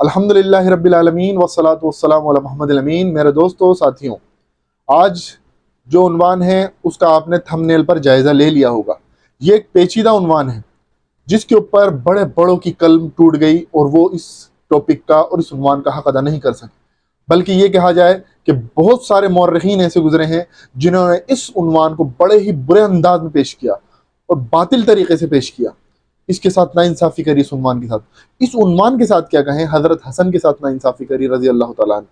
الحمدللہ رب العالمین والصلاة والسلام علی محمد الامین۔ میرے دوستوں، ساتھیوں، آج جو عنوان ہے اس کا آپ نے تھم نیل پر جائزہ لے لیا ہوگا۔ یہ ایک پیچیدہ عنوان ہے جس کے اوپر بڑے بڑوں کی قلم ٹوٹ گئی اور وہ اس ٹاپک کا اور اس عنوان کا حق ادا نہیں کر سکے، بلکہ یہ کہا جائے کہ بہت سارے مورخین ایسے گزرے ہیں جنہوں نے اس عنوان کو بڑے ہی برے انداز میں پیش کیا اور باطل طریقے سے پیش کیا، اس کے ساتھ ناانصافی کری۔ اس عنوان کے ساتھ، اس عنوان کے ساتھ کیا کہیں، حضرت حسن کے ساتھ ناانصافی کری رضی اللہ تعالیٰ عنہ۔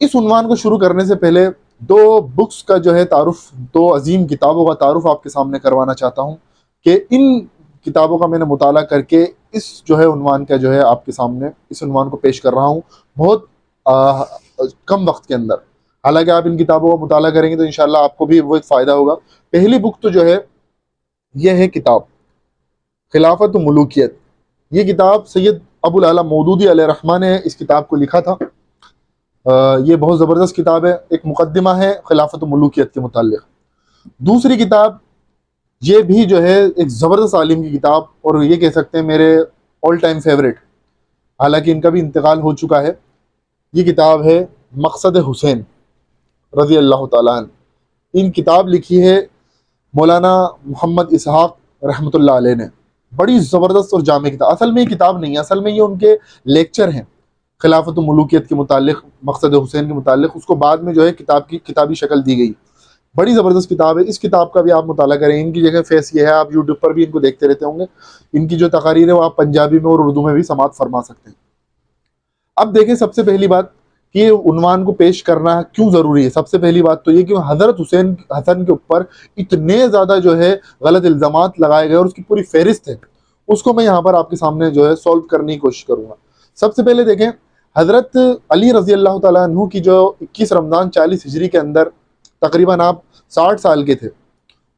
اس عنوان کو شروع کرنے سے پہلے دو بکس کا جو ہے تعارف، دو عظیم کتابوں کا تعارف آپ کے سامنے کروانا چاہتا ہوں کہ ان کتابوں کا میں نے مطالعہ کر کے اس جو ہے عنوان کا جو ہے آپ کے سامنے اس عنوان کو پیش کر رہا ہوں بہت کم وقت کے اندر۔ حالانکہ آپ ان کتابوں کا مطالعہ کریں گے تو انشاءاللہ آپ کو بھی وہ ایک فائدہ ہوگا۔ پہلی بک تو جو ہے یہ ہے کتاب خلافت و ملوکیت۔ یہ کتاب سید ابو العلا مودودی علیہ الرحمہ نے اس کتاب کو لکھا تھا۔ یہ بہت زبردست کتاب ہے، ایک مقدمہ ہے خلافت و ملوکیت کے متعلق۔ دوسری کتاب یہ بھی جو ہے ایک زبردست عالم کی کتاب، اور یہ کہہ سکتے ہیں میرے آل ٹائم فیوریٹ، حالانکہ ان کا بھی انتقال ہو چکا ہے۔ یہ کتاب ہے مقصد حسین رضی اللہ تعالیٰ عنہ۔ ان کتاب لکھی ہے مولانا محمد اسحاق رحمۃ اللہ علیہ نے، بڑی زبردست اور جامع کتاب۔ اصل میں یہ کتاب نہیں ہے، اصل میں یہ ان کے لیکچر ہیں خلافت و ملوکیت کے متعلق، مقصد حسین کے متعلق۔ اس کو بعد میں جو ہے کتابی شکل دی گئی۔ بڑی زبردست کتاب ہے، اس کتاب کا بھی آپ مطالعہ کریں۔ ان کی جگہ فیس یہ ہے، آپ یوٹیوب پر بھی ان کو دیکھتے رہتے ہوں گے، ان کی جو تقاریر ہے وہ آپ پنجابی میں اور اردو میں بھی سماعت فرما سکتے ہیں۔ اب دیکھیں، سب سے پہلی بات کہ یہ عنوان کو پیش کرنا کیوں ضروری ہے۔ سب سے پہلی بات تو یہ کہ حضرت حسن کے اوپر اتنے زیادہ جو ہے غلط الزامات لگائے گئے اور اس کی پوری فہرست ہے، اس کو میں یہاں پر آپ کے سامنے جو ہے سولو کرنے کی کوشش کروں گا۔ سب سے پہلے دیکھیں، حضرت علی رضی اللہ تعالیٰ عنہ کی جو 21 رمضان 40 ہجری کے اندر تقریباً آپ 60 سال کے تھے،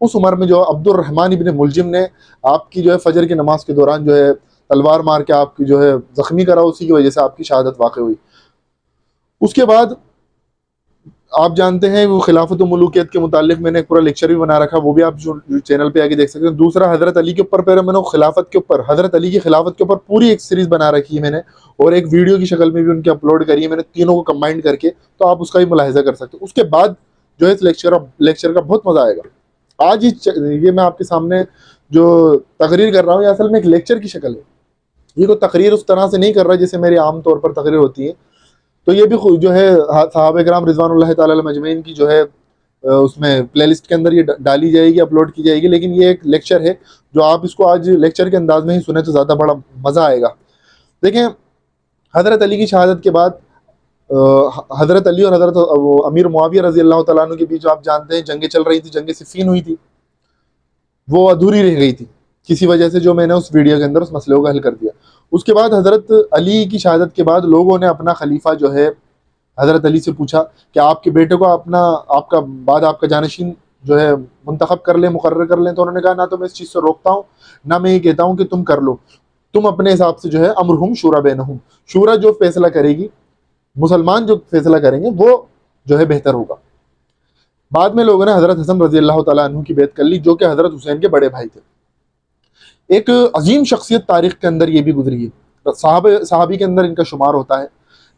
اس عمر میں جو عبد الرحمن ابن ملجم نے آپ کی جو ہے فجر کی نماز کے دوران جو ہے تلوار مار کے آپ کی جو ہے زخمی کرا، اسی کی وجہ سے آپ کی شہادت واقع ہوئی۔ اس کے بعد آپ جانتے ہیں وہ خلافت و ملوکیت کے متعلق میں نے ایک پورا لیکچر بھی بنا رکھا، وہ بھی آپ چینل پہ آگے دیکھ سکتے ہیں۔ دوسرا حضرت علی کے اوپر پہلے میں نے خلافت کے اوپر، حضرت علی کی خلافت کے اوپر پوری ایک سیریز بنا رکھی ہے میں نے، اور ایک ویڈیو کی شکل میں بھی ان کی اپلوڈ کری ہے میں نے، تینوں کو کمبائنڈ کر کے، تو آپ اس کا بھی ملاحظہ کر سکتے ہیں۔ اس کے بعد جو ہے اس لیکچر کا بہت مزہ آئے گا۔ آج یہ میں آپ کے سامنے جو تقریر کر رہا ہوں، یہ اصل میں ایک لیکچر کی شکل ہے۔ یہ کوئی تقریر اس طرح سے نہیں کر رہا جیسے میری عام طور پر تقریر ہوتی ہے، تو یہ بھی جو ہے صحابہ کرام رضوان اللہ تعالی علیہم اجمعین کی جو ہے اس میں پلے لسٹ کے اندر یہ ڈالی جائے گی، اپلوڈ کی جائے گی، لیکن یہ ایک لیکچر ہے جو آپ اس کو آج لیکچر کے انداز میں ہی سنیں تو زیادہ بڑا مزہ آئے گا۔ دیکھیں، حضرت علی کی شہادت کے بعد حضرت علی اور حضرت امیر معاویہ رضی اللہ تعالیٰ عنہ کے بیچ آپ جانتے ہیں جنگیں چل رہی تھی، جنگ صفین ہوئی تھی، وہ ادھوری رہ گئی تھی کسی وجہ سے، جو میں نے اس ویڈیو کے اندر اس مسئلے کو حل کر دیا۔ اس کے بعد حضرت علی کی شہادت کے بعد لوگوں نے اپنا خلیفہ جو ہے حضرت علی سے پوچھا کہ آپ کے بیٹے کو آپ کا جانشین جو ہے منتخب کر لیں، مقرر کر لیں، تو انہوں نے کہا نہ تو میں اس چیز سے روکتا ہوں، نہ میں یہ کہتا ہوں کہ تم کر لو، تم اپنے حساب سے جو ہے امرہم شورا بینہم، شورا جو فیصلہ کرے گی، مسلمان جو فیصلہ کریں گے وہ جو ہے بہتر ہوگا۔ بعد میں لوگوں نے حضرت حسن رضی اللہ تعالیٰ عنہ کی بیعت کر لی، جو کہ حضرت حسین کے بڑے بھائی تھے۔ ایک عظیم شخصیت تاریخ کے اندر یہ بھی گزری ہے، صحابی کے اندر ان کا شمار ہوتا ہے۔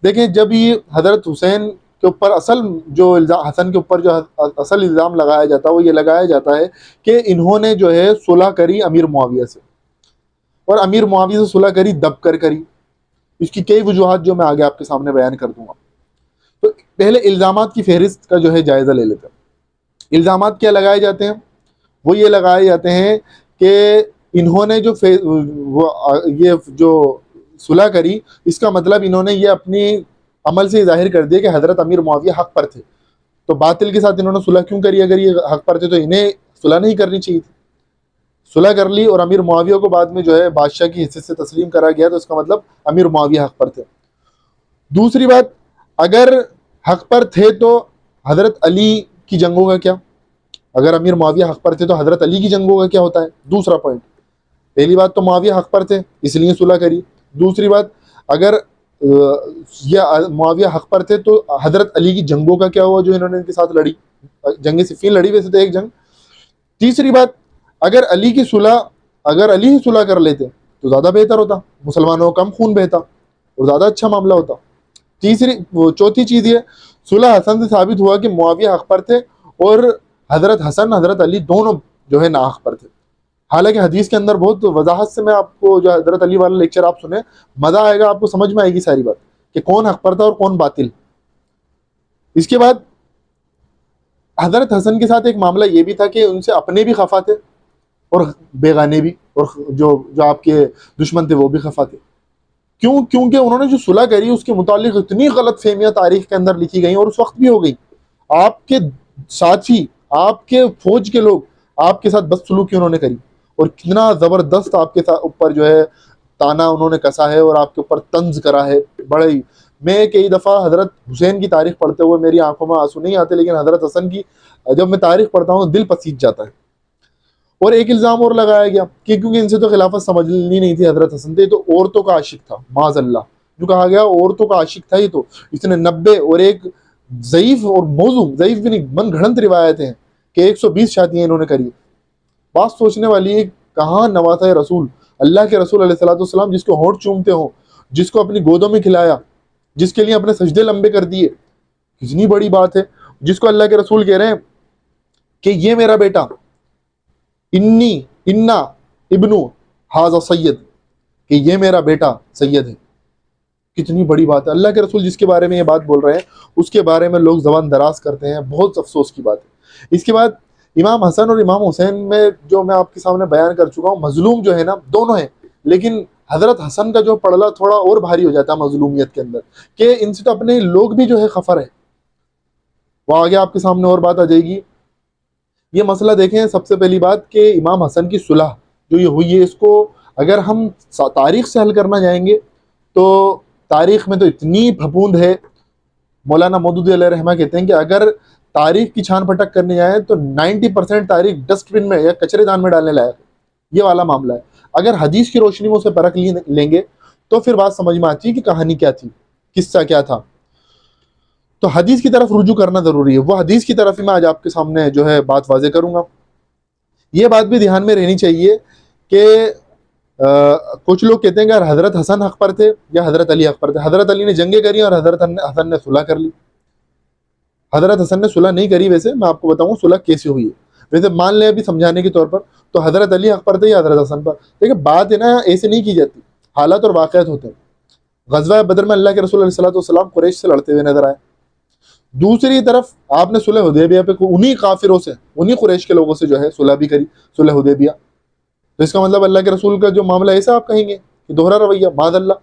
دیکھیں، جب یہ حضرت حسین کے اوپر حسن کے اوپر جو اصل الزام لگایا جاتا ہے، وہ یہ لگایا جاتا ہے کہ انہوں نے جو ہے صلح کری امیر معاویہ سے، اور امیر معاویہ سے صلح کری دب کر کری۔ اس کی کئی وجوہات جو میں آگے آپ کے سامنے بیان کر دوں گا۔ تو پہلے الزامات کی فہرست کا جو ہے جائزہ لے لیتے ہیں۔ الزامات کیا لگائے جاتے ہیں؟ وہ یہ لگائے جاتے ہیں کہ انہوں نے یہ جو صلح کری، اس کا مطلب انہوں نے یہ اپنی عمل سے ظاہر کر دیا کہ حضرت امیر معاویہ حق پر تھے، تو باطل کے ساتھ انہوں نے صلح کیوں کری؟ اگر یہ حق پر تھے تو انہیں صلح نہیں کرنی چاہیے تھی۔ صلح کر لی اور امیر معاویہ کو بعد میں جو ہے بادشاہ کی حیثیت سے تسلیم کرا گیا، تو اس کا مطلب امیر معاویہ حق پر تھے۔ دوسری بات، اگر حق پر تھے تو حضرت علی کی جنگوں کا کیا؟ اگر امیر معاویہ حق پر تھے تو حضرت علی کی جنگوں کا کیا ہوتا ہے؟ دوسرا پوائنٹ، پہلی بات تو معاویہ حق پر تھے اس لیے صلح کری، دوسری بات اگر یہ معاویہ حق پر تھے تو حضرت علی کی جنگوں کا کیا ہوا جو انہوں نے ان کے ساتھ لڑی، جنگ صفین لڑی ویسے تو ایک جنگ۔ تیسری بات، اگر علی ہی صلح کر لیتے تو زیادہ بہتر ہوتا، مسلمانوں کا کم خون بہتا۔ اور زیادہ اچھا معاملہ ہوتا۔ چوتھی چیز یہ، صلح حسن سے ثابت ہوا کہ معاویہ حق پر تھے اور حضرت حسن حضرت علی دونوں جو ہے ناحق پر تھے۔ حالانکہ حدیث کے اندر بہت وضاحت سے میں آپ کو جو حضرت علی والا لیکچر آپ سنیں، مزہ آئے گا، آپ کو سمجھ میں آئے گی ساری بات کہ کون حق پر تھا اور کون باطل۔ اس کے بعد حضرت حسن کے ساتھ ایک معاملہ یہ بھی تھا کہ ان سے اپنے بھی خفا تھے اور بیگانے بھی، اور جو آپ کے دشمن تھے وہ بھی خفا تھے۔ کیوں؟ کیونکہ انہوں نے جو صلح کری اس کے متعلق اتنی غلط فہمیاں تاریخ کے اندر لکھی گئیں، اور اس وقت بھی ہو گئی۔ آپ کے ساتھی، آپ کے فوج کے لوگ آپ کے ساتھ بدسلوکی انہوں نے کری، اور کتنا زبردست آپ کے اوپر جو ہے تانا انہوں نے کسا ہے اور آپ کے اوپر طنز کرا ہے۔ بڑے ہی، میں کئی دفعہ حضرت حسین کی تاریخ پڑھتے ہوئے میری آنکھوں میں آنسو نہیں آتے، لیکن حضرت حسن کی جب میں تاریخ پڑھتا ہوں دل پسیج جاتا ہے۔ اور ایک الزام اور لگایا گیا کہ کیونکہ ان سے تو خلافت سمجھنی نہیں تھی، حضرت حسن تھے تو عورتوں کا عاشق تھا، معاذ اللہ، جو کہا گیا عورتوں کا عاشق تھا۔ یہ تو اس نے 90 اور ایک ضعیف اور موضوع، ضعیف بھی نہیں، من گھڑنت روایتیں ہیں کہ 120 شادیاں انہوں نے کری۔ بات سوچنے والی ہے، کہاں نواسہ رسول، اللہ کے رسول علیہ الصلوۃ والسلام جس کو ہونٹ چومتے ہوں، جس کو اپنی گودوں میں کھلایا، جس کے لیے اپنے سجدے لمبے کر دیے، کتنی بڑی بات ہے، جس کو اللہ کے رسول کہہ رہے ہیں کہ یہ میرا بیٹا، انا ابنو ھذا سید، کہ یہ میرا بیٹا سید ہے۔ کتنی بڑی بات ہے۔ اللہ کے رسول جس کے بارے میں یہ بات بول رہے ہیں اس کے بارے میں لوگ زبان دراز کرتے ہیں، بہت افسوس کی بات ہے۔ اس کے بعد امام حسن اور امام حسین میں جو میں آپ کے سامنے بیان کر چکا ہوں، مظلوم جو ہے نا دونوں ہیں، لیکن حضرت حسن کا جو پڑلا تھوڑا اور بھاری ہو جاتا ہے مظلومیت کے اندر، کہ ان سے تو اپنے لوگ بھی جو ہے خفر ہیں۔ وہ آگے آپ کے سامنے اور بات آ جائے گی۔ یہ مسئلہ دیکھیں، سب سے پہلی بات کہ امام حسن کی صلح جو یہ ہوئی ہے، اس کو اگر ہم تاریخ سے حل کرنا جائیں گے تو تاریخ میں تو اتنی پھپوند ہے۔ مولانا مودودی علیہ رحمہ کہتے ہیں کہ اگر تاریخ کی چھان پھٹک کرنے جائیں تو 90% تاریخ ڈسٹ بن میں یا کچرے دان میں ڈالنے لائق ہے۔ یہ والا معاملہ ہے۔ اگر حدیث کی روشنی میں اسے پرکھ لیں گے تو پھر بات سمجھ میں آتی ہے کہ کہانی کیا تھی، قصہ کیا تھا۔ تو حدیث کی طرف رجوع کرنا ضروری ہے۔ وہ حدیث کی طرف ہی میں آج آپ کے سامنے جو ہے بات واضح کروں گا۔ یہ بات بھی دھیان میں رہنی چاہیے کہ کچھ لوگ کہتے ہیں کہ حضرت حسن حق پر تھے یا حضرت علی حق پر تھے۔ حضرت علی نے جنگیں کری اور حضرت حسن نے صلح کر لی۔ حضرت حسن نے صلح نہیں کری، ویسے میں آپ کو بتاؤں صلح کیسے ہوئی ہے۔ ویسے مان لیں ابھی سمجھانے کے طور پر تو حضرت علی حق پر تھے یا حضرت حسن پر، لیکن بات ہے نا ایسے نہیں کی جاتی، حالات اور واقعات ہوتے ہیں۔ غزوہ بدر میں اللہ کے رسول علیہ الصلوۃ والسلام قریش سے لڑتے ہوئے نظر آئے۔ دوسری طرف آپ نے صلح حدیبیہ پہ انہی کافروں سے، انہی قریش کے لوگوں سے جو ہے صلح بھی کری، صلح حدیبیہ۔ تو اس کا مطلب اللہ کے رسول کا جو معاملہ ایسا آپ کہیں گے کہ دوہرا رویہ، معاذ اللہ۔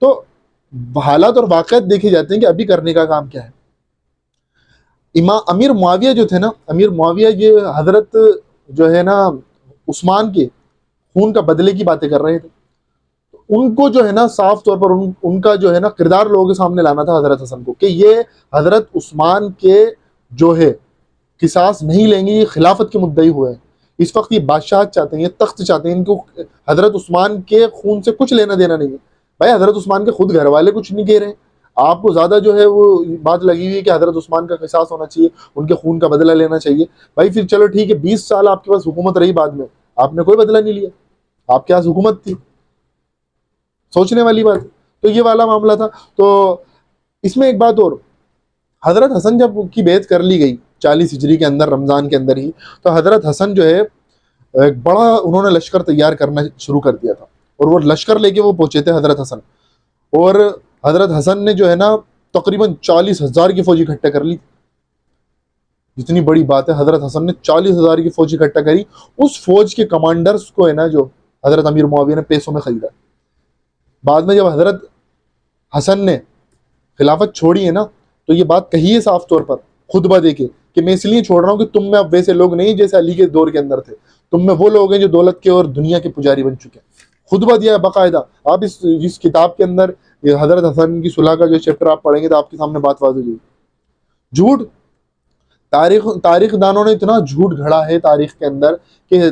تو حالات اور واقعات دیکھے جاتے ہیں کہ ابھی کرنے کا کام کیا ہے۔ امیر معاویہ جو تھے نا، امیر معاویہ یہ حضرت جو ہے نا عثمان کے خون کا بدلے کی باتیں کر رہے تھے۔ ان کو جو ہے نا صاف طور پر ان کا جو ہے نا کردار لوگوں کے سامنے لانا تھا حضرت حسن کو، کہ یہ حضرت عثمان کے جو ہے قصاص نہیں لیں گے، یہ خلافت کے مدعی ہوئے ہیں۔ اس وقت یہ بادشاہت چاہتے ہیں، یہ تخت چاہتے ہیں، ان کو حضرت عثمان کے خون سے کچھ لینا دینا نہیں ہے۔ بھائی حضرت عثمان کے خود گھر والے کچھ نہیں کہہ رہے ہیں، آپ کو زیادہ جو ہے وہ بات لگی ہوئی ہے کہ حضرت عثمان کا قصاص ہونا چاہیے، ان کے خون کا بدلہ لینا چاہیے۔ بھائی پھر چلو ٹھیک ہے، 20 سال آپ کے پاس حکومت رہی، بعد میں آپ نے کوئی بدلہ نہیں لیا، آپ کے پاس حکومت تھی، سوچنے والی بات۔ تو یہ والا معاملہ تھا۔ تو اس میں ایک بات اور، حضرت حسن جب کی بیعت کر لی گئی 40 ہجری کے اندر، رمضان کے اندر ہی، تو حضرت حسن جو ہے ایک بڑا انہوں نے لشکر تیار کرنا شروع کر دیا تھا، اور وہ لشکر لے کے وہ پہنچے تھے حضرت حسن۔ اور حضرت حسن نے جو ہے نا تقریباً 40,000 کی فوج اکٹھا کر لی۔ جتنی بڑی بات ہے، حضرت حسن نے 40,000 کی فوج اکٹھا کری۔ اس فوج کے کمانڈرز کو ہے نا جو حضرت امیر معاویہ نے پیسوں میں خریدا۔ بعد میں جب حضرت حسن نے خلافت چھوڑی ہے نا تو یہ بات کہی ہے صاف طور پر خطبہ دے کے کہ میں اس لیے چھوڑ رہا ہوں کہ تم میں اب ویسے لوگ نہیں جیسے علی کے دور کے اندر تھے، تم میں وہ لوگ ہیں جو دولت کے اور دنیا کے پجاری بن چکے ہیں۔ خطبہ دیا ہے باقاعدہ۔ آپ اس کتاب کے اندر حضرت حسن کی صلح کا جو چیپٹر آپ پڑھیں گے تو آپ کے سامنے بات واضح ہوگی۔ جھوٹ، تاریخ دانوں نے اتنا جھوٹ گھڑا ہے تاریخ کے اندر کہ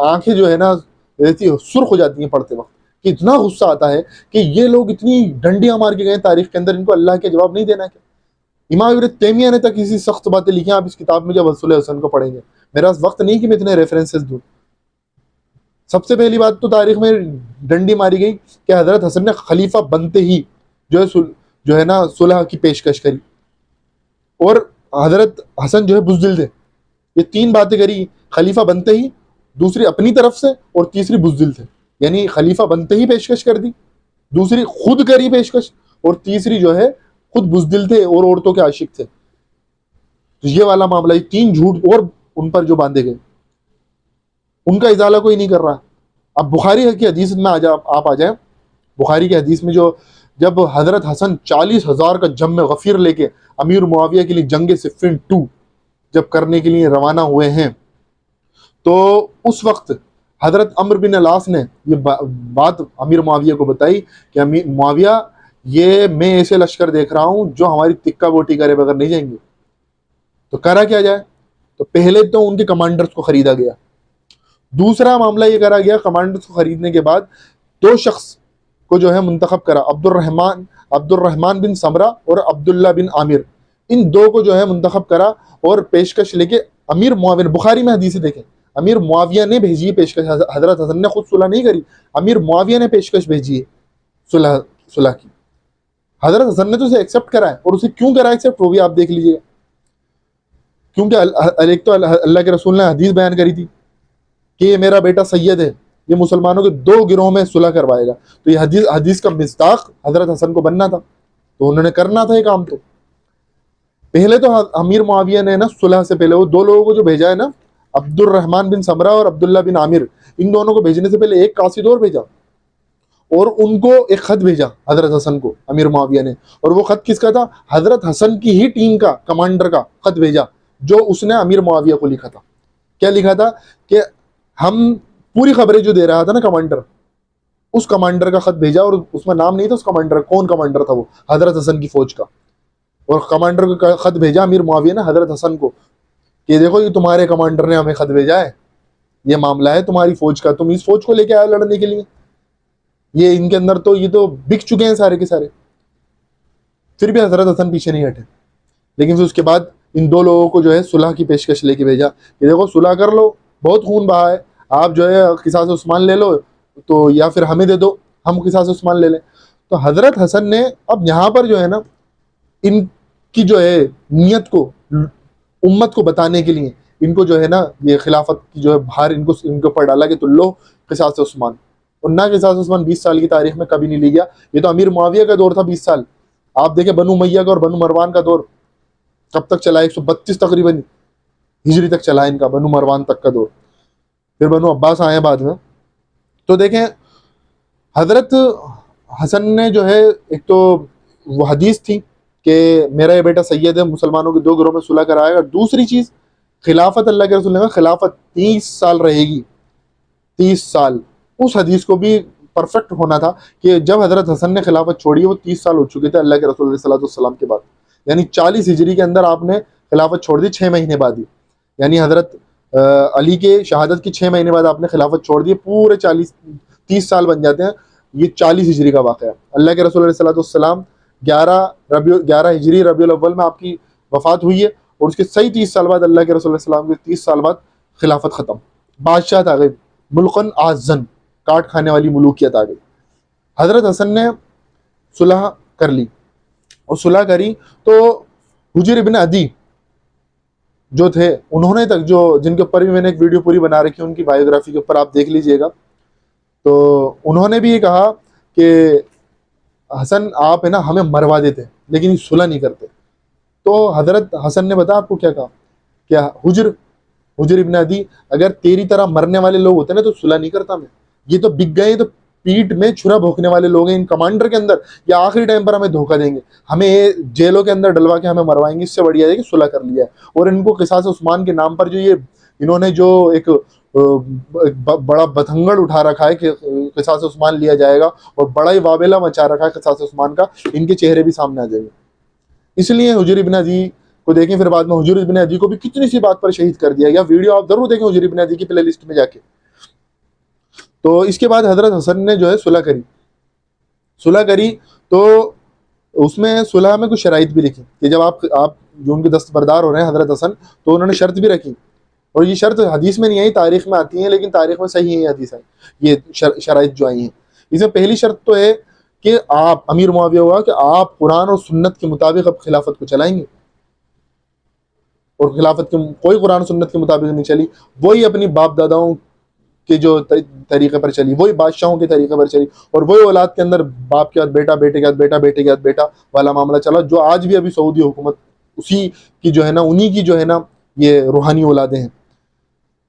آنکھیں جو ہے نا ایسی سرخ ہو جاتی ہیں پڑھتے وقت، کہ اتنا غصہ آتا ہے کہ یہ لوگ اتنی ڈنڈیاں مار کے گئے تاریخ کے اندر، ان کو اللہ کے جواب نہیں دینا کیا؟ امام ابن تیمیہ نے تک اسی سخت باتیں لکھی ہیں آپ اس کتاب میں جب رسول حسن کو پڑھیں گے۔ میرا وقت نہیں کہ میں اتنے ریفرنسز دوں۔ سب سے پہلی بات تو تاریخ میں ڈنڈی ماری گئی کہ حضرت حسن نے خلیفہ بنتے ہی جو ہے نا صلح کی پیشکش کری، اور حضرت حسن جو ہے بزدل تھے. یہ تین باتیں کری خلیفہ بنتے ہی، دوسری اپنی طرف سے، اور تیسری بزدل تھے. یعنی خلیفہ بنتے ہی پیشکش کر دی، دوسری خود کری پیشکش، اور تیسری جو ہے خود بزدل تھے اور عورتوں کے عاشق تھے. تو یہ والا معاملہ، یہ تین جھوٹ اور ان پر جو باندھے گئے، ان کا ازالہ کوئی نہیں کر رہا. اب بخاری کی حدیث میں آپ آ جائیں. بخاری کی حدیث میں جب حضرت حسن 40,000 کا جم غفیر لے کے امیر معاویہ کے لیے جنگ صفین 2 جب کرنے کے لیے روانہ ہوئے ہیں، تو اس وقت حضرت عمرو بن العاص نے یہ بات امیر معاویہ کو بتائی کہ امیر معاویہ، یہ میں ایسے لشکر دیکھ رہا ہوں جو ہماری تکہ بوٹی کرے بغیر نہیں جائیں گے. تو کرا کیا جائے؟ تو پہلے تو ان کے کمانڈرز کو خریدا گیا. دوسرا معاملہ یہ کرا گیا، کمانڈرز کو خریدنے کے بعد 2 شخص کو جو ہے منتخب کرا، عبد الرحمن بن سمرہ اور عبداللہ بن عامر. ان 2 کو جو ہے منتخب کرا اور پیشکش لے کے امیر معاویہ، بخاری میں حدیث دیکھیں، امیر معاویہ نے بھیجی ہے پیشکش. حضرت حسن نے خود صلح نہیں کری، امیر معاویہ نے پیشکش بھیجی ہے صلح کی. حضرت حسن نے تو اسے ایکسیپٹ کرا ہے، اور اسے کیوں کرا ایکسیپٹ وہ بھی آپ دیکھ لیجیے. کیونکہ ایک تو اللہ کے رسول نے حدیث بیان کری تھی کہ یہ میرا بیٹا سید ہے، یہ مسلمانوں کے 2 گروہوں میں صلح کروائے گا. تو یہ حدیث کا مصداق حضرت حسن کو بننا تھا، تو انہوں نے کرنا تھا یہ کام. تو پہلے تو امیر معاویہ نے نا صلح سے پہلے وہ 2 لوگوں کو جو بھیجا ہے نا، عبد الرحمن بن سمرہ اور عبداللہ بن عامر، ان دونوں کو بھیجنے سے پہلے ایک قاصد اور بھیجا، اور ان کو ایک خط بھیجا حضرت حسن کو امیر معاویہ نے. اور وہ خط کس کا تھا؟ حضرت حسن کی ہی ٹیم کا کمانڈر کا خط بھیجا، جو اس نے امیر معاویہ کو لکھا تھا. کیا لکھا تھا؟ کہ ہم پوری خبریں جو دے رہا تھا نا کمانڈر، اس کمانڈر کا خط بھیجا، اور اس میں نام نہیں تھا اس کمانڈر، کون کمانڈر تھا وہ؟ حضرت حسن کی فوج کا. اور کمانڈر کا خط بھیجا امیر معاویہ نے حضرت حسن کو کہ دیکھو یہ تمہارے کمانڈر نے ہمیں خط بھیجا ہے، یہ معاملہ ہے تمہاری فوج کا، تم اس فوج کو لے کے آئے لڑنے کے لیے، یہ ان کے اندر تو یہ تو بک چکے ہیں سارے کے سارے. پھر بھی حضرت حسن پیچھے نہیں ہٹے، لیکن پھر اس کے بعد ان 2 لوگوں کو جو ہے صلح کی پیشکش لے کے بھیجا کہ دیکھو صلح کر لو، بہت خون بہا ہے، آپ جو ہے قصاص عثمان لے لو، تو یا پھر ہمیں دے دو، ہم قصاص عثمان لے لیں. تو حضرت حسن نے اب یہاں پر جو ہے نا ان کی جو ہے نیت کو امت کو بتانے کے لیے ان کو جو ہے نا یہ خلافت کی جو ہے بھار ان کو پر ڈالا کہ تو لو قصاص عثمان. اور نہ قصاص عثمان 20 سال کی تاریخ میں کبھی نہیں لی گیا. یہ تو امیر معاویہ کا دور تھا 20 سال. آپ دیکھیں بنو امیہ کا اور بنو مروان کا دور کب تک چلا؟ 132 تقریباً ہجری تک چلا ان کا، بنو مروان تک کا دور. پھر بنو عباس آئے بعد میں. تو دیکھیں حضرت حسن نے جو ہے ایک تو وہ حدیث تھی کہ میرا یہ بیٹا سید ہے، مسلمانوں کے 2 گروہ میں صلح کرائے گا. دوسری چیز خلافت، اللہ کے رسول نے کہا خلافت 30 سال رہے گی، 30 سال. اس حدیث کو بھی پرفیکٹ ہونا تھا کہ جب حضرت حسن نے خلافت چھوڑی وہ 30 سال ہو چکے تھے اللہ کے رسول علیہ السلام کے بعد. یعنی 40 ہجری کے اندر آپ نے خلافت چھوڑ دی 6 مہینے بعد ہی. یعنی حضرت علی کے شہادت کی 6 مہینے بعد آپ نے خلافت چھوڑ دی، پورے 30 سال بن جاتے ہیں. یہ 40 ہجری کا واقعہ ہے. اللہ کے رسول علیہ السلام 11 ہجری ربیع الاول میں آپ کی وفات ہوئی ہے، اور اس کے صحیح 30 سال بعد اللہ کے رسول علیہ السلام کے 30 سال بعد خلافت ختم. بادشاہ آ گئے، ملکن آزن، کاٹ کھانے والی ملوکیت آ گئی. حضرت حسن نے صلح کر لی، اور صلح کری تو حجر ابن عدی جو تھے انہوں نے تک جن کے اوپر بھی میں نے ایک ویڈیو پوری بنا رکھی ہے، ان کی بایوگرافی کے اوپر آپ دیکھ لیجئے گا. تو انہوں نے بھی یہ کہا کہ حسن آپ ہے نا ہمیں مروا دیتے لیکن یہ صلح نہیں کرتے. تو حضرت حسن نے بتا آپ کو کیا کہا؟ کیا حجر ابن عدی اگر تیری طرح مرنے والے لوگ ہوتے نا تو صلح نہیں کرتا میں. یہ تو بک گئے، تو پیٹ میں چھرا بھونکنے والے لوگ ہیں ان کمانڈر کے اندر، یا آخری ٹائم پر ہمیں دھوکہ دیں گے، ہمیں جیلوں کے اندر ڈلوا کے ہمیں مروائیں گے، اس سے بڑھیا ہے کہ صلح کر لیا ہے. اور ان کو قصاص عثمان کے نام پر انہوں نے جو ایک بڑا بتنگڑ اٹھا رکھا ہے کہ قصاص عثمان لیا جائے گا، اور بڑا ہی وابلہ مچا رکھا ہے قصاص عثمان کا، ان کے چہرے بھی سامنے آ جائیں گے. اس لیے حجر ابن عدی کو دیکھیں. پھر بعد میں حجر ابن عدی کو بھی کتنی سی بات پر شہید کر دیا گیا. ویڈیو آپ ضرور دیکھیں حجر ابن عدی کی پلے لسٹ میں جا کے. تو اس کے بعد حضرت حسن نے جو ہے صلح کری تو اس میں صلح میں کچھ شرائط بھی لکھی کہ جب آپ جو ان کے دستبردار ہو رہے ہیں حضرت حسن، تو انہوں نے شرط بھی رکھی. اور یہ شرط حدیث میں نہیں آئی، تاریخ میں آتی ہیں، لیکن تاریخ میں صحیح ہے حدیث ہے یہ شرائط جو آئی ہیں۔ اس میں پہلی شرط تو ہے کہ آپ امیر معاویہ ہوا کہ آپ قرآن اور سنت کے مطابق اب خلافت کو چلائیں گے، اور خلافت کے کوئی قرآن و سنت کے مطابق نہیں چلی، وہی اپنی باپ داداؤں کے جو طریقے پر چلی، وہی بادشاہوں کے طریقے پر چلی، اور وہی اولاد کے اندر باپ کے بعد بیٹا، بیٹے کے بعد بیٹا، بیٹے کے بعد بیٹا والا معاملہ چلا، جو آج بھی ابھی سعودی حکومت اسی کی جو ہے نا، انہی کی جو ہے نا یہ روحانی اولادیں ہیں۔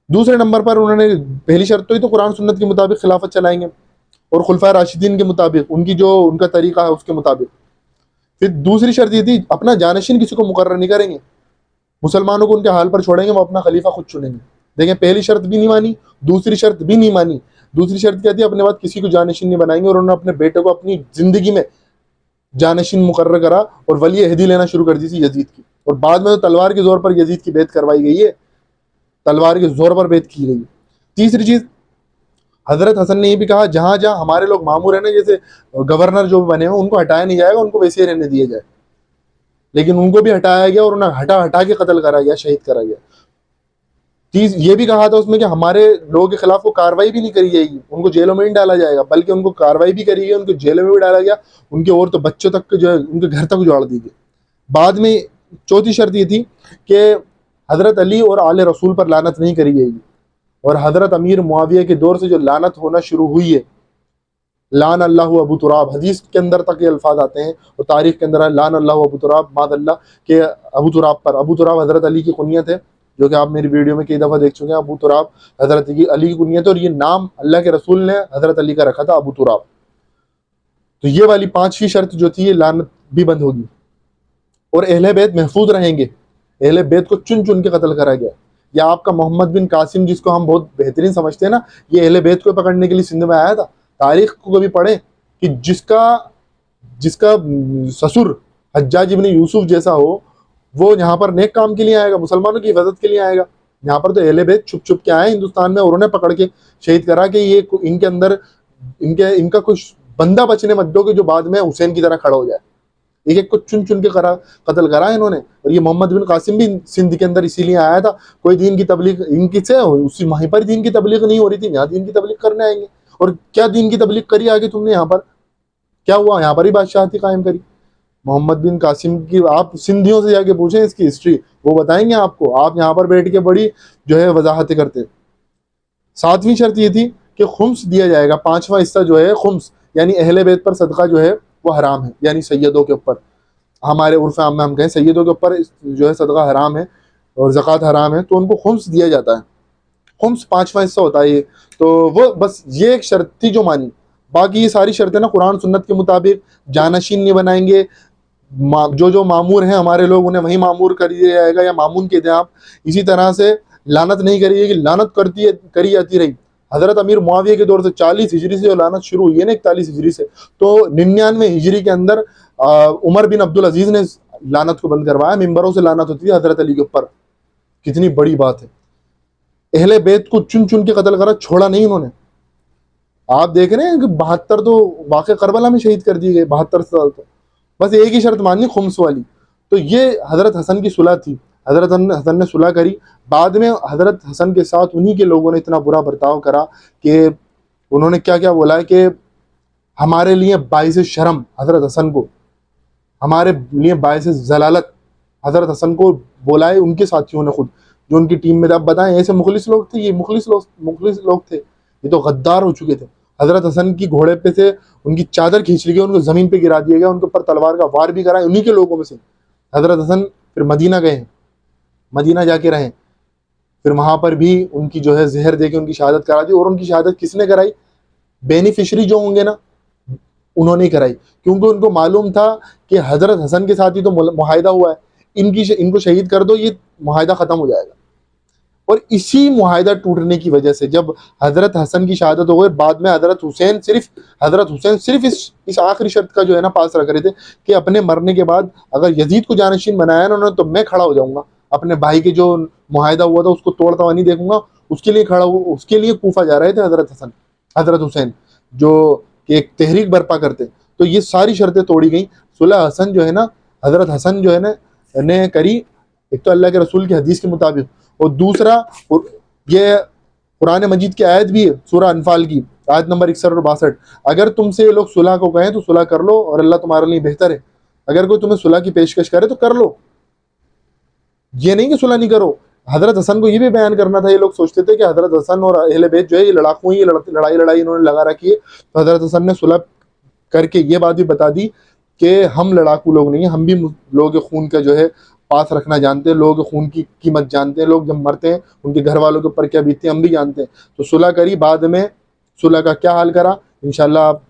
دوسرے نمبر پر انہوں نے پہلی شرط تو قرآن سنت کے مطابق خلافت چلائیں گے، اور خلفائے راشدین کے مطابق، ان کی جو ان کا طریقہ ہے اس کے مطابق۔ پھر دوسری شرط یہ تھی اپنا جانشین کسی کو مقرر نہیں کریں گے، مسلمانوں کو ان کے حال پر چھوڑیں گے، وہ اپنا خلیفہ خود چنیں گے۔ دیکھیں پہلی شرط بھی نہیں مانی، دوسری شرط بھی نہیں مانی۔ دوسری شرط کیا تھی؟ اپنے بعد کسی کو جانشین نہیں بنائیں گے، اور انہوں نے اپنے بیٹے کو اپنی زندگی میں جانشین مقرر کرا اور ولی عہدی لینا شروع کر دی تھی یزید کی، اور بعد میں تو تلوار کے زور پر یزید کی بیعت کروائی گئی ہے، تلوار کے زور پر بیعت کی گئی۔ تیسری چیز، حضرت حسن نے یہ بھی کہا جہاں جہاں ہمارے لوگ مامور ہیں نا، جیسے گورنر جو بنے ہیں ان کو ہٹایا نہیں جائے گا، ان کو ویسے ہی رہنے دیا جائے، لیکن ان کو بھی ہٹایا گیا اور انہیں ہٹا کے قتل کرا گیا، شہید کرا گیا۔ چیز یہ بھی کہا تھا اس میں کہ ہمارے لوگوں کے خلاف کو کاروائی بھی نہیں کری جائے گی، ان کو جیلوں میں نہیں ڈالا جائے گا، بلکہ ان کو کاروائی بھی کری گئی، ان کو جیلوں میں بھی ڈالا گیا، ان کے اور تو بچوں تک جو ہے ان کے گھر تک اجاڑ دی گئی۔ بعد میں چوتھی شرط یہ تھی کہ حضرت علی اور آل رسول پر لعنت نہیں کری جائے گی، اور حضرت امیر معاویہ کے دور سے جو لعنت ہونا شروع ہوئی ہے، لعن اللہ ابو تراب، حدیث کے اندر تک یہ الفاظ آتے ہیں اور تاریخ کے اندر ہے، لعن اللہ ابو تراب، معاذ اللہ کہ ابو تراب پر، ابو تراب حضرت علی کی کنیت ہے، جو کہ آپ میری ویڈیو میں کئی دفعہ دیکھ چکے ہیں، ابو تراب حضرت علی کی کنیت ہے، اور یہ نام اللہ کے رسول نے حضرت علی کا رکھا تھا، ابو تراب۔ تو یہ والی پانچویں شرط جو تھی، یہ لعنت بھی بند ہوگی، اور اہل بیت محفوظ رہیں گے۔ اہل بیت کو چن چن کے قتل کرا گیا۔ یا آپ کا محمد بن قاسم، جس کو ہم بہت بہترین سمجھتے ہیں نا، یہ اہل بیت کو پکڑنے کے لیے سندھ میں آیا تھا۔ تاریخ کو کبھی پڑھیں کہ جس کا سسر حجاج ابن یوسف جیسا ہو، وہ یہاں پر نیک کام کے لیے آئے گا، مسلمانوں کی حفاظت کے لیے آئے گا۔ یہاں پر تو اہل بیت چھپ چھپ کے آئے ہندوستان میں، اور انہیں پکڑ کے شہید کرا کہ یہ ان کے اندر ان کا کچھ بندہ بچنے مت دو کہ جو بعد میں حسین کی طرح کھڑا ہو جائے۔ ایک ایک کو چن چن کے قتل کرا انہوں نے۔ اور یہ محمد بن قاسم بھی سندھ کے اندر اسی لیے آیا تھا، کوئی دین کی تبلیغ ان کی سے اسی وہیں پر دین کی تبلیغ نہیں ہو رہی تھی، یہاں دین کی تبلیغ کرنے آئیں گے۔ اور کیا دین کی تبلیغ کری آگے تم نے؟ یہاں پر کیا ہوا؟ یہاں پر ہی بادشاہتی قائم کری۔ محمد بن قاسم کی آپ سندھیوں سے جا کے پوچھیں اس کی ہسٹری، وہ بتائیں گے آپ کو۔ آپ یہاں پر بیٹھ کے بڑی جو ہے وضاحتیں کرتے۔ ساتویں شرط یہ تھی کہ خمس دیا جائے گا، پانچواں حصہ جو ہے خمس، یعنی اہل بیت پر صدقہ جو ہے وہ حرام ہے، یعنی سیدوں کے اوپر، ہمارے عرف عام میں ہم کہیں سیدوں کے اوپر جو ہے صدقہ حرام ہے اور زکوٰۃ حرام ہے، تو ان کو خمس دیا جاتا ہے۔ خمس پانچواں حصہ ہوتا ہے یہ۔ تو وہ بس یہ ایک شرط تھی جو مانی، باقی یہ ساری شرطیں نا قرآن سنت کے مطابق، جانشین نہیں بنائیں گے، جو معمور ہیں ہمارے لوگ انہیں وہیں معمور کر دیا جائے گا یا معمون کے آپ۔ اسی طرح سے لعنت نہیں کری گی، لعنت کری جاتی رہی۔ حضرت امیر معاویہ کے دور سے 40 ہجری سے جو لعنت شروع ہوئی ہے نا، 41 ہجری سے، تو 99 ہجری کے اندر عمر بن عبدالعزیز نے لعنت کو بند کروایا، ممبروں سے لعنت ہوتی ہے حضرت علی کے اوپر۔ کتنی بڑی بات ہے! اہل بیت کو چن چن کے قتل کرا، چھوڑا نہیں انہوں نے۔ آپ دیکھ رہے ہیں کہ 72 تو واقع کربلا میں شہید کر دیے گئے، 72 سال تو بس ایک ہی شرط ماننی، خمس والی۔ تو یہ حضرت حسن کی صلح تھی، حضرت حسن نے صلح کری۔ بعد میں حضرت حسن کے ساتھ انہی کے لوگوں نے اتنا برا برتاؤ کرا کہ انہوں نے کیا کیا بولا ہے کہ ہمارے لیے باعث شرم حضرت حسن کو، ہمارے لیے باعث ضلالت حضرت حسن کو بولا ہے ان کے ساتھیوں نے خود، جو ان کی ٹیم میں تھے۔ اب بتائیں ایسے مخلص لوگ تھے، یہ مخلص لوگ تھے، یہ تو غدار ہو چکے تھے۔ حضرت حسن کی گھوڑے پہ سے ان کی چادر کھینچ لی گئی، ان کو زمین پہ گرا دیا گیا، ان کے اوپر تلوار کا وار بھی کرا، انہی کے لوگوں میں سے۔ حضرت حسن پھر مدینہ گئے ہیں، مدینہ جا کے رہیں، پھر وہاں پر بھی ان کی جو ہے زہر دے کے ان کی شہادت کرا دی۔ اور ان کی شہادت کس نے کرائی؟ بینیفیشری جو ہوں گے نا، انہوں نے کرائی، کیونکہ ان کو معلوم تھا کہ حضرت حسن کے ساتھ ہی تو معاہدہ ہوا ہے، ان کو شہید کر دو، یہ معاہدہ ختم ہو جائے گا۔ اور اسی معاہدہ ٹوٹنے کی وجہ سے جب حضرت حسن کی شہادت ہو گئی، بعد میں حضرت حسین صرف اس آخری شرط کا جو ہے نا پاس رکھ رہے تھے کہ اپنے مرنے کے بعد اگر یزید کو جانشین بنایا نا انہوں نے، تو میں کھڑا ہو جاؤں گا، اپنے بھائی کے جو معاہدہ ہوا تھا اس کو توڑتا ہوا نہیں دیکھوں گا، اس کے لیے کھڑا ہوا۔ اس کے لیے کوفہ جا رہے تھے حضرت حسین، جو کہ ایک تحریک برپا کرتے۔ تو یہ ساری شرطیں توڑی گئیں۔ صلح حسن جو ہے نا، حضرت حسن جو ہے نا نے کری، ایک تو اللہ کے رسول کی حدیث کے مطابق، اور دوسرا یہ قرآن مجید کی آیت بھی ہے سورہ انفال کی آیت نمبر 61 اور 62، اگر تم سے یہ لوگ صلح کو کہیں تو صلح کر لو اور اللہ تمہارے لیے بہتر ہے. اگر کوئی تمہیں صلح کی پیشکش کرے تو کر لو، یہ نہیں کہ صلح نہیں کرو. حضرت حسن کو یہ بھی بیان کرنا تھا. یہ لوگ سوچتے تھے کہ حضرت حسن اور اہل بیت جو ہے یہ لڑاکو ہیں، یہ لڑائی انہوں نے لگا رکھی ہے. تو حضرت حسن نے صلح کر کے یہ بات بھی بتا دی کہ ہم لڑاکو لوگ نہیں ہیں، ہم بھی لوگوں کے خون کا جو ہے پاس رکھنا جانتے ہیں، لوگوں کے خون کی قیمت جانتے ہیں. لوگ جب مرتے ہیں ان کے گھر والوں کے اوپر کیا بیتتی ہے ہم بھی جانتے ہیں. تو صلح کری، بعد میں صلح کا کیا حال کرا انشاءاللہ آپ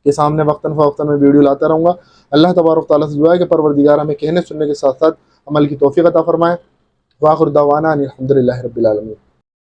کے سامنے وقتاً فوقتاً میں ویڈیو لاتا رہوں گا. اللہ تبارک تعالیٰ سے دعا ہے کہ پروردگار ہمیں کہنے سننے کے ساتھ ساتھ عمل کی توفیق عطا فرمائے. وآخر دعوانا ان الحمد للہ رب العالمین.